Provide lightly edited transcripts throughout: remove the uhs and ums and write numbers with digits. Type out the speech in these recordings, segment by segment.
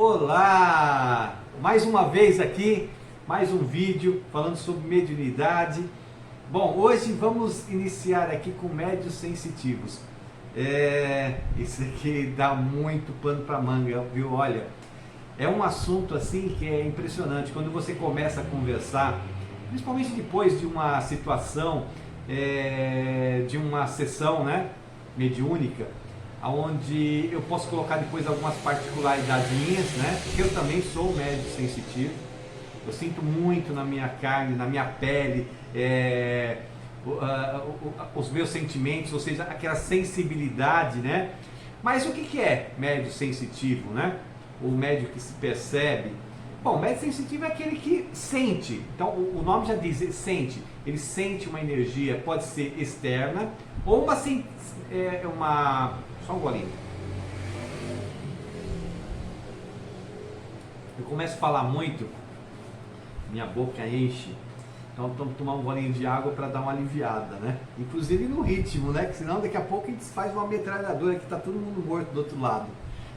Olá! Mais uma vez aqui, mais um vídeo falando sobre mediunidade. Bom, hoje vamos iniciar aqui com médiuns sensitivos. Isso aqui dá muito pano para manga, viu? Olha, é um assunto assim que é impressionante. Quando você começa a conversar, principalmente depois de uma situação, de uma sessão, né, mediúnica, onde eu posso colocar depois algumas particularidades minhas, né? Porque eu também sou médium sensitivo. Eu sinto muito na minha carne, na minha pele, os meus sentimentos, ou seja, aquela sensibilidade, né? Mas o que é médium sensitivo, né? O médium que se percebe. Bom, o médium sensitivo é aquele que sente. Então, o nome já diz, ele sente. Ele sente uma energia, pode ser externa ou só um golinho. Eu começo a falar muito, minha boca enche, então vamos tomar um golinho de água para dar uma aliviada, né? Inclusive no ritmo, né? Que senão daqui a pouco a gente faz uma metralhadora que está todo mundo morto do outro lado.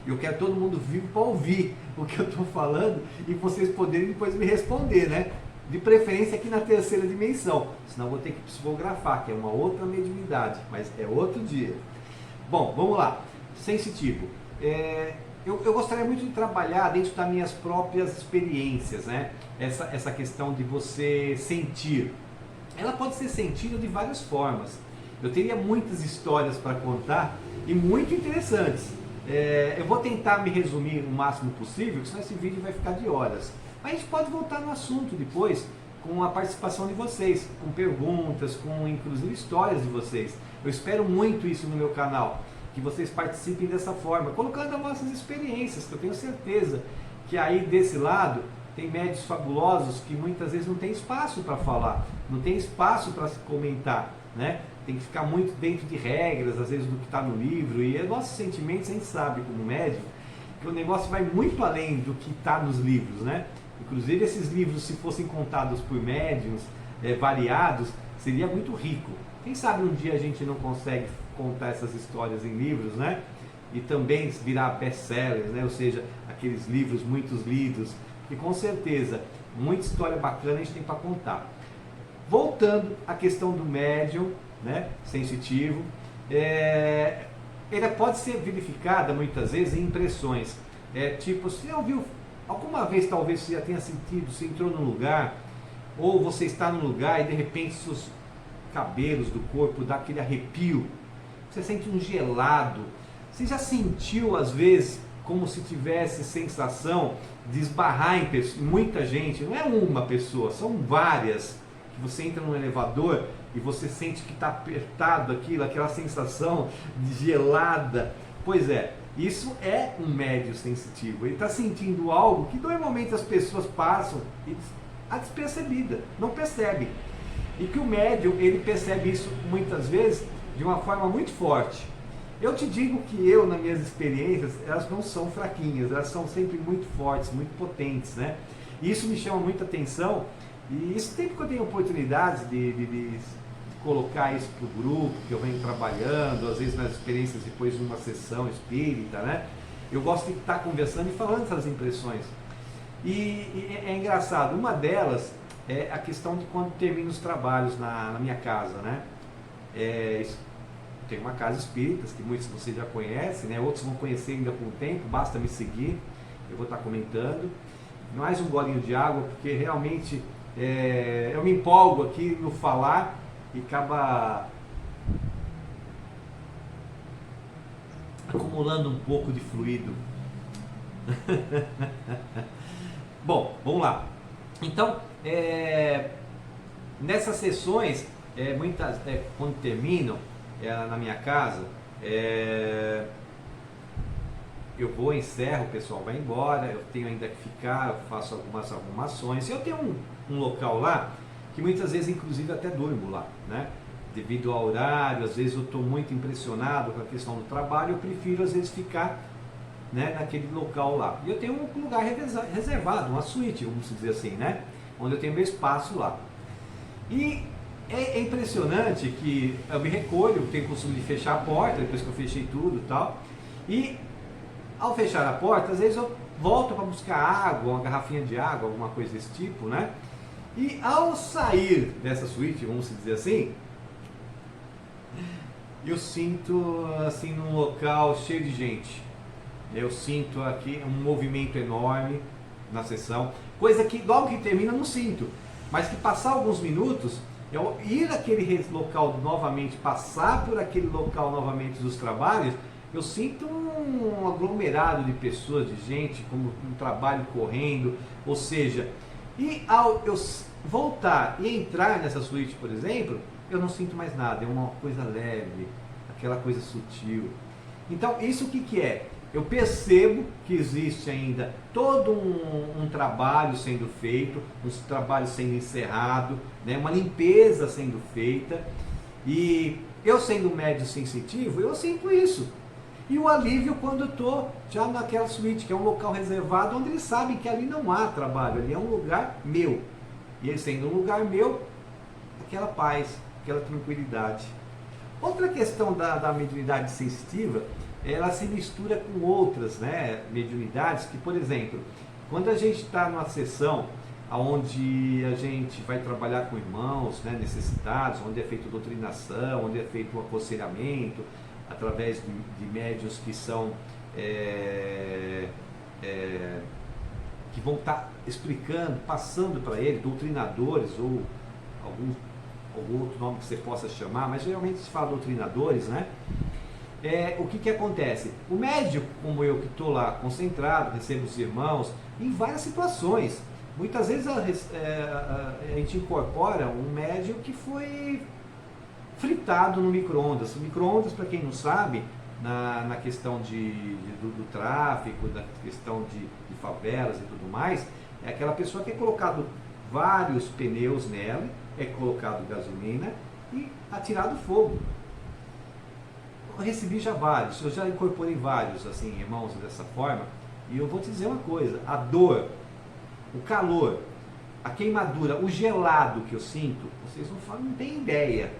Eu quero todo mundo vivo para ouvir o que eu estou falando e vocês poderem depois me responder, né? De preferência aqui na terceira dimensão, senão eu vou ter que psicografar, que é uma outra mediunidade, mas é outro dia. Bom, vamos lá. Sensitivo. Eu gostaria muito de trabalhar dentro das minhas próprias experiências, né? Essa questão de você sentir. Ela pode ser sentida de várias formas. Eu teria muitas histórias para contar e muito interessantes. Eu vou tentar me resumir o máximo possível, senão esse vídeo vai ficar de horas. Mas a gente pode voltar no assunto depois, com a participação de vocês, com perguntas, com inclusive histórias de vocês. Eu espero muito isso no meu canal, que vocês participem dessa forma, colocando as vossas experiências, que eu tenho certeza que aí desse lado tem médiuns fabulosos que muitas vezes não tem espaço para falar, não tem espaço para se comentar, né? Tem que ficar muito dentro de regras, às vezes do que está no livro, e nossos sentimentos, a gente sabe como médium, que o negócio vai muito além do que está nos livros, né? Inclusive esses livros, se fossem contados por médiuns variados, seria muito rico. Quem sabe um dia a gente não consegue contar essas histórias em livros, né? E também virar best-sellers, né? Ou seja, aqueles livros muito lidos, e com certeza, muita história bacana a gente tem para contar. Voltando à questão do médium, né, sensitivo, ela pode ser verificada muitas vezes em impressões. Tipo, você ouviu, alguma vez talvez você já tenha sentido, você entrou num lugar, ou você está num lugar e de repente seus cabelos do corpo dá aquele arrepio, você sente um gelado. Você já sentiu às vezes como se tivesse sensação de esbarrar em muita gente? Não é uma pessoa, são várias. Que você entra num elevador e você sente que está apertado aquela sensação de gelada. Pois é, isso é um médium sensitivo. Ele está sentindo algo que normalmente as pessoas passam a despercebida, não percebem. E que o médium, ele percebe isso muitas vezes de uma forma muito forte. Eu te digo que eu, nas minhas experiências, elas não são fraquinhas, elas são sempre muito fortes, muito potentes, né? E isso me chama muita atenção, e isso sempre que eu tenho oportunidade de colocar isso para o grupo, que eu venho trabalhando, às vezes nas experiências depois de uma sessão espírita, né? Eu gosto de estar conversando e falando essas impressões. E é engraçado, uma delas é a questão de quando termino os trabalhos na minha casa, né? Tem uma casa espírita, que muitos de vocês já conhecem, né? Outros vão conhecer ainda com o tempo, basta me seguir, eu vou estar comentando. Mais um golinho de água, porque realmente eu me empolgo aqui no falar e acaba acumulando um pouco de fluido. Bom, vamos lá. Então, nessas sessões, quando terminam, na minha casa, eu vou, encerro, o pessoal vai embora, eu tenho ainda que ficar, eu faço algumas arrumações. Eu tenho um local lá que muitas vezes, inclusive, até durmo lá, né? Devido ao horário, às vezes eu estou muito impressionado com a questão do trabalho, eu prefiro às vezes ficar, né, naquele local lá. E eu tenho um lugar reservado, uma suíte, vamos dizer assim, né? Onde eu tenho meu espaço lá. E é impressionante que eu me recolho, tenho o costume de fechar a porta, depois que eu fechei tudo e tal. E ao fechar a porta, às vezes eu volto para buscar água, uma garrafinha de água, alguma coisa desse tipo, né? E ao sair dessa suíte, vamos dizer assim, eu sinto assim num local cheio de gente. Eu sinto aqui um movimento enorme na sessão, coisa que logo que termina eu não sinto, mas que passar alguns minutos, eu ir àquele local novamente, passar por aquele local novamente dos trabalhos, eu sinto um aglomerado de pessoas, de gente, como um trabalho correndo, ou seja, e ao eu voltar e entrar nessa suíte, por exemplo, eu não sinto mais nada, é uma coisa leve, aquela coisa sutil. Então, isso o que é? Eu percebo que existe ainda todo um trabalho sendo feito, um trabalho sendo encerrado, né? Uma limpeza sendo feita, e eu sendo um médium sensitivo, eu sinto isso. E o alívio quando eu estou já naquela suíte, que é um local reservado, onde eles sabem que ali não há trabalho, ali é um lugar meu. E ele sendo um lugar meu, aquela paz, aquela tranquilidade. Outra questão da mediunidade sensitiva, ela se mistura com outras, né, mediunidades, que, por exemplo, quando a gente está numa sessão onde a gente vai trabalhar com irmãos, né, necessitados, onde é feita doutrinação, onde é feito um aconselhamento, através de médiuns que são que vão estar explicando, passando para ele, doutrinadores ou algum outro nome que você possa chamar, mas geralmente se fala doutrinadores, né? O que acontece? O médium, como eu que estou lá concentrado, recebo os irmãos, em várias situações. Muitas vezes a gente incorpora um médium que foi fritado no micro-ondas. O micro-ondas, para quem não sabe, na questão do tráfico, da questão de favelas e tudo mais, é aquela pessoa que é colocado vários pneus nela, é colocado gasolina e atirado fogo. Eu recebi já vários, eu já incorporei vários assim, irmãos dessa forma, e eu vou te dizer uma coisa, a dor, o calor, a queimadura, o gelado que eu sinto, vocês não têm ideia.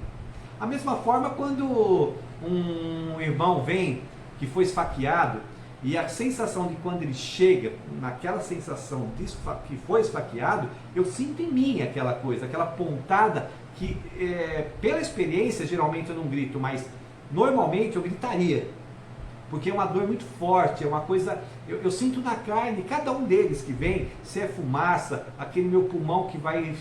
A mesma forma quando um irmão vem que foi esfaqueado, e a sensação de quando ele chega, naquela sensação que foi esfaqueado, eu sinto em mim aquela coisa, aquela pontada que, pela experiência, geralmente eu não grito, mas normalmente eu gritaria, porque é uma dor muito forte, é uma coisa, eu sinto na carne, cada um deles que vem, se é fumaça, aquele meu pulmão que vai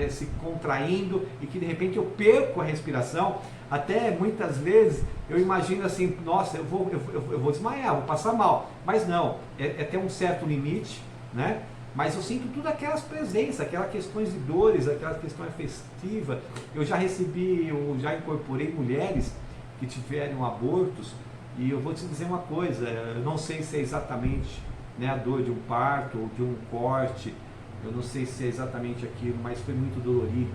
se contraindo e que de repente eu perco a respiração, até muitas vezes eu imagino assim, nossa, eu vou desmaiar, vou passar mal, mas não, é até um certo limite, né? Mas eu sinto tudo aquelas presenças, aquelas questões de dores, aquelas questões afetivas. Eu já recebi, eu já incorporei mulheres que tiveram abortos, e eu vou te dizer uma coisa, eu não sei se é exatamente, né, a dor de um parto ou de um corte, eu não sei se é exatamente aquilo, mas foi muito dolorido.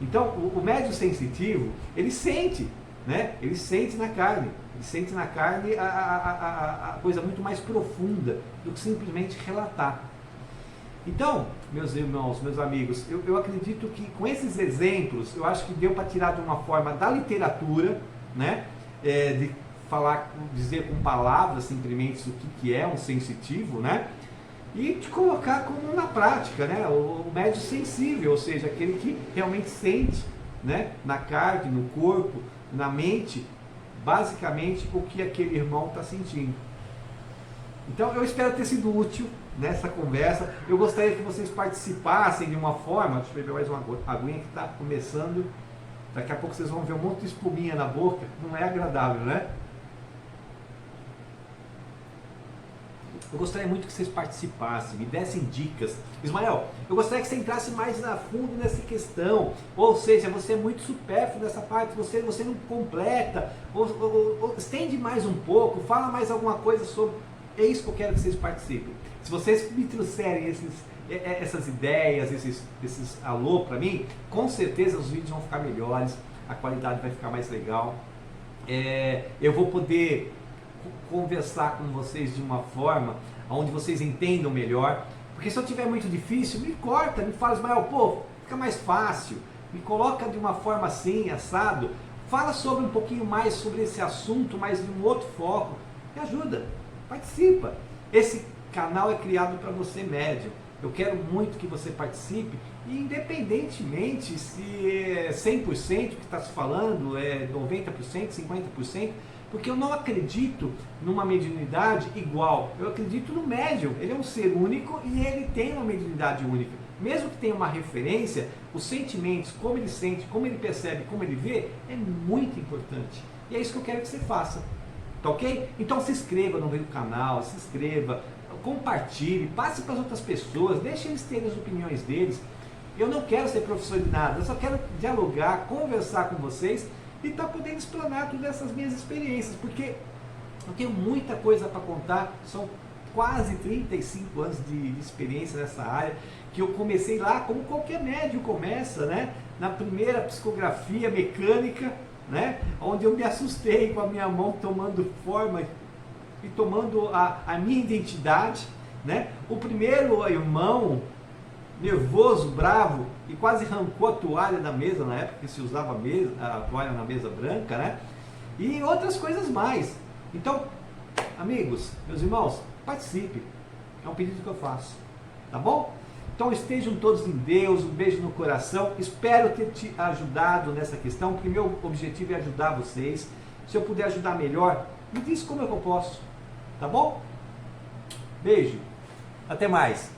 Então, o médium sensitivo, ele sente, né? Ele sente na carne, a coisa muito mais profunda do que simplesmente relatar. Então, meus irmãos, meus amigos, eu acredito que com esses exemplos, eu acho que deu para tirar de uma forma da literatura, né? De falar, dizer com palavras simplesmente o que é um sensitivo, né? E te colocar como na prática, né? O médium sensível, ou seja, aquele que realmente sente, né? Na carne, no corpo, na mente, basicamente o que aquele irmão está sentindo. Então eu espero ter sido útil nessa conversa. Eu gostaria que vocês participassem de uma forma. Deixa eu beber mais uma aguinha que está começando. Daqui a pouco vocês vão ver um monte de espuminha na boca. Não é agradável, né? Eu gostaria muito que vocês participassem, me dessem dicas. Ismael, eu gostaria que você entrasse mais a fundo nessa questão. Ou seja, você é muito supérfluo nessa parte, você não completa, ou estende mais um pouco, fala mais alguma coisa sobre. É isso que eu quero que vocês participem. Se vocês me trouxerem essas ideias, esses alô para mim, com certeza os vídeos vão ficar melhores, a qualidade vai ficar mais legal. Eu vou poder conversar com vocês de uma forma onde vocês entendam melhor, porque se eu tiver muito difícil, me corta, me fala, Ismael, pô, fica mais fácil, me coloca de uma forma assim, assado, fala sobre um pouquinho mais sobre esse assunto, mas de um outro foco, Me ajuda, participa. Esse canal é criado para você, médium. Eu quero muito que você participe, e independentemente se é 100% que está se falando, é 90%, 50%, porque eu não acredito numa mediunidade igual. Eu acredito no médium. Ele é um ser único e ele tem uma mediunidade única. Mesmo que tenha uma referência, os sentimentos, como ele sente, como ele percebe, como ele vê, é muito importante. E é isso que eu quero que você faça. Tá ok? Então se inscreva no meu canal, se inscreva, compartilhe, passe para as outras pessoas, deixe eles terem as opiniões deles. Eu não quero ser professor de nada, eu só quero dialogar, conversar com vocês e estar podendo explanar todas essas minhas experiências, porque eu tenho muita coisa para contar. São quase 35 anos de experiência nessa área, que eu comecei lá como qualquer médium começa, né? Na primeira psicografia mecânica, né? Onde eu me assustei com a minha mão tomando forma e tomando a minha identidade, né? O primeiro irmão nervoso, bravo, e quase arrancou a toalha da mesa, na época que se usava a toalha na mesa branca, né? E outras coisas mais. Então, amigos, meus irmãos, participe. É um pedido que eu faço, tá bom? Então estejam todos em Deus, um beijo no coração. Espero ter te ajudado nessa questão, porque meu objetivo é ajudar vocês. Se eu puder ajudar melhor, me diz como é que eu posso, tá bom? Beijo, até mais.